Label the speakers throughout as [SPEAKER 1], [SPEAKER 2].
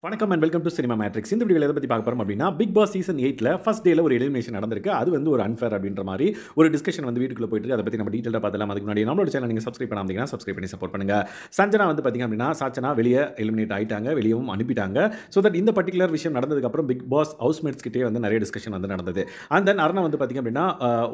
[SPEAKER 1] வணக்கம் and welcome to cinema matrix. இந்த வீடியோவில் எதை பற்றி பார்க்க போகிறோம் அப்படின்னா, பிக் பாஸ் சீசன் 8ல ஃபர்ஸ்ட் டேல ஒரு எலிமினேஷன் நடந்திருக்கு. அது வந்து ஒரு அன்ஃபேர் அப்படின்ற மாதிரி ஒரு டிஸ்கஷன் வந்து வீட்டுக்குள்ள போயிட்டு இருக்கு. அதை பற்றி நம்ம டீட்டெயிலாக பார்த்துலாம். அதுக்கு முன்னாடி நம்மளோட சேனல் நீங்கள் சப்ஸ்கிரைப் பண்ணாமீங்கன்னா சப்ஸ்கிரைப் பண்ணி சப்போர்ட் பண்ணுங்க. சஞ்சனா வந்து பார்த்தீங்க அப்படின்னா, சாச்சனா வெளியே எலிமினேட் ஆயிட்டாங்க, வெளியவும் அனுப்பிட்டாங்க. ஸோ தட் இந்த பர்டிகுலர் விஷயம் நடந்ததுக்கப்புறம் பிக் பாஸ் ஹவுஸ்மேட்ஸ் கிட்டே வந்து நிறைய டிஸ்கஷன் வந்து நடந்தது. அண்ட் தென் அருணா வந்து பார்த்தீங்க அப்படின்னா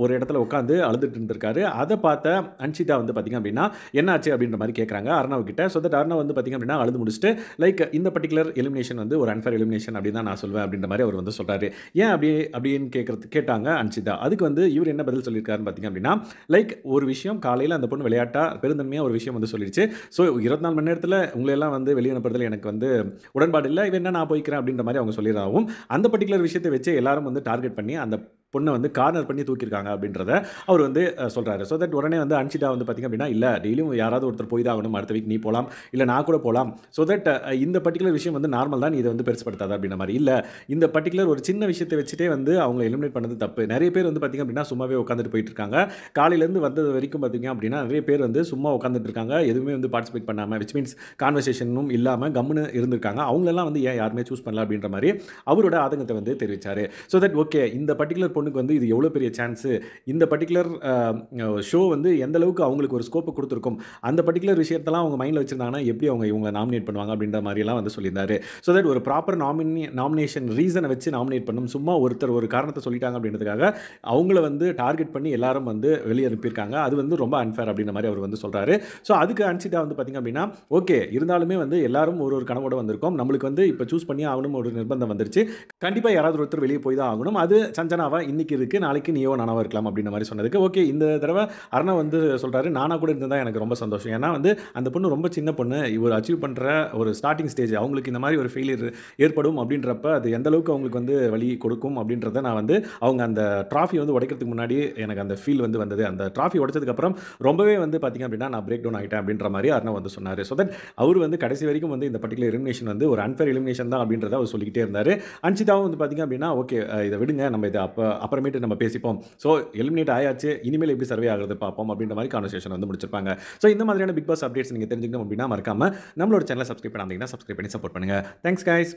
[SPEAKER 1] ஒரு இடத்துல உட்காந்து அழுதுட்டு இருந்திருக்காரு. அதை பார்த்த அன்ஷிதா வந்து பார்த்தீங்க அப்படின்னா என்ன ஆச்சு அப்படின்ற மாதிரி கேட்குறாங்க அருணாவு கிட்ட. ஸோ தட் அருணா வந்து பார்த்தீங்க அப்படின்னா அழுது முடிச்சுட்டு லைக் இந்த பர்டிகுலர் எலிமினேஷன் வந்து ஒரு அன்ஃபேர் எலிமினேஷன் அப்படின்னு தான் நான் சொல்வேன் அப்படின்ற மாதிரி அவர் வந்து சொல்றாரு. ஏன் அப்படின்னு கேட்டாங்க அன்ஷிதா. அதுக்கு வந்து இவர் என்ன பதில் சொல்லியிருக்காருன்னு பார்த்தீங்க அப்படின்னா, லைக் ஒரு விஷயம் காலையில் அந்த பொண்ணு விளையாட்டா பெருந்தன்மையாக ஒரு விஷயம் வந்து சொல்லிடுச்சு. ஸோ 24 மணி நேரத்தில் உங்களை எல்லாம் வந்து வெளியே அனுப்புறதுல எனக்கு வந்து உடன்பாடு இல்லை, இவன் என்ன நான் போய்க்கிறேன் அப்படின்ற மாதிரி அவங்க சொல்லிடுறாவும், அந்த பர்டிகுலர் விஷயத்தை வச்சு எல்லாரும் வந்து டார்கெட் பண்ணி அந்த பொண்ணை வந்து கார்னர் பண்ணி தூக்கியிருக்காங்க அப்படின்றத அவர் வந்து சொல்றாரு. ஸோ தட் உடனே வந்து அன்ஷிதா வந்து பார்த்தீங்க அப்படின்னா, இல்லை டெய்லியும் யாராவது ஒருத்தர் போய் தான் ஆகணும், அடுத்த வீக் நீ போகலாம், இல்லை நான் கூட போகலாம். ஸோ தட் இந்த பர்டிகுலர் விஷயம் வந்து நார்மல் தான், இதை வந்து பெருசுப்படுத்தாது அப்படின்ற மாதிரி. இல்லை இந்த பர்டிகுலர் ஒரு சின்ன விஷயத்தை வச்சுட்டே வந்து அவங்க எலிமினேட் பண்ணது தப்பு. நிறைய பேர் வந்து பார்த்தீங்க அப்படின்னா சும்மாவே உட்காந்துட்டு போயிட்டு இருக்காங்க. காலையிலேருந்து வந்தது வரைக்கும் பார்த்தீங்க அப்படின்னா நிறைய பேர் வந்து சும்மா உட்காந்துட்டு இருக்காங்க, எதுவுமே வந்து பார்ட்டிசிபேட் பண்ணாமல், விச் மீன்ஸ் கான்வர்சேஷனும் இல்லாமல் கம்முன்னு இருந்திருக்காங்க. அவங்களெல்லாம் வந்து ஏன் யாருமே சூஸ் பண்ணல அப்படின்ற மாதிரி அவரோட ஆதங்கத்தை வந்து தெரிவித்தார். ஸோ தட் ஓகே, இந்த பர்டிகுலர் பொண்ணுக்கு வந்து இது எவ்வளோ பெரிய சான்ஸு, இந்த பர்டிகுலர் ஷோ வந்து எந்த அளவுக்கு அவங்களுக்கு ஒரு ஸ்கோப்பு கொடுத்துருக்கும், அந்த பர்டிகுலர் விஷயத்தெல்லாம் அவங்க மைண்டில் வச்சிருந்தாங்கன்னா எப்படி அவங்க இவங்களை நாமினேட் பண்ணுவாங்க அப்படின்ற மாதிரிலாம் வந்து சொல்லியிருந்தாரு. ஸோ தட் ஒரு ப்ராப்பர் நாமினேஷன் ரீசனை வச்சு நாமினேட் பண்ணும். சும்மா ஒருத்தர் ஒரு காரணத்தை சொல்லிட்டாங்க அப்படின்றதுக்காக அவங்கள வந்து டார்கெட் பண்ணி எல்லாரும் வந்து வெளியே அனுப்பியிருக்காங்க. அது வந்து ரொம்ப அன்ஃபேர் அப்படின்ற மாதிரி அவர் வந்து சொல்கிறாரு. ஸோ அதுக்கு அன்ஷிதா வந்து பார்த்திங்க அப்படின்னா, ஓகே இருந்தாலுமே வந்து எல்லாரும் ஒரு கனவோடு வந்திருக்கோம், நம்மளுக்கு வந்து இப்போ சூஸ் பண்ணி ஆகணும் ஒரு நிர்பந்தம் வந்துருச்சு, கண்டிப்பாக யாராவது ஒருத்தர் வெளியே போய் தான் ஆகணும், அது சஞ்சனாவா இன்னைக்கு இருக்குது, நாளைக்கு நீயோ நானாவா இருக்கலாம் அப்படின்ற மாதிரி சொன்னதுக்கு ஓகே இந்த தடவை அருணா வந்து சொல்கிறாரு, நானாக கூட இருந்தால் எனக்கு ரொம்ப சந்தோஷம். ஏன்னா வந்து அந்த பொண்ணு ரொம்ப சின்ன பொண்ணு, இவர் அச்சீவ் பண்ணுற ஒரு ஸ்டார்டிங் ஸ்டேஜ், அவங்களுக்கு இந்த மாதிரி ஒரு ஃபெயிலியர் ஏற்படும் அப்படின்றப்ப அது எந்த அளவுக்கு அவங்களுக்கு வந்து வழி கொடுக்கும் அப்படின்றத நான் வந்து அவங்க அந்த ட்ராஃபி வந்து உடைக்கிறதுக்கு முன்னாடி எனக்கு அந்த ஃபீல் வந்து வந்தது. அந்த ட்ராஃபி உடைச்சதுக்கப்புறம் ரொம்பவே வந்து பார்த்திங்க அப்படின்னா நான் பிரேக் டவுன் ஆகிட்டேன் அப்படின்ற மாதிரி அருணா வந்து சொன்னார். ஸோ தட் அவர் வந்து கடைசி வரைக்கும் வந்து இந்த பர்டிகுலர் எலிமினேஷன் வந்து ஒரு அன்ஃபேர் எலிமினேஷன் தான் அப்படின்றத அவர் சொல்லிக்கிட்டே இருந்தார். அன்ஷிதாவும் வந்து பார்த்திங்க அப்படின்னா ஓகே இதை விடுங்க, நம்ம இதை அப்புறமேட்டு நம்ம பேசிப்போம், ஸோ எலிமினேட் ஆயாச்சு, இனிமேல் எப்படி சர்வே ஆகிறது பார்ப்போம் அப்படின்ற மாதிரி கான்வர்சேஷன் வந்து முடிச்சிருப்பாங்க. ஸோ இந்த மாதிரியான பிக் பாஸ் அப்டேட்ஸ் நீங்கள் தெரிஞ்சுக்கணும் அப்படின்னா மறக்காம நம்மளோட சேனலை சப்ஸ்கிரைப் பண்ணாதீங்கன்னா சப்ஸ்கிரைப் பண்ணி சப்போர்ட் பண்ணுங்கள். Thanks guys.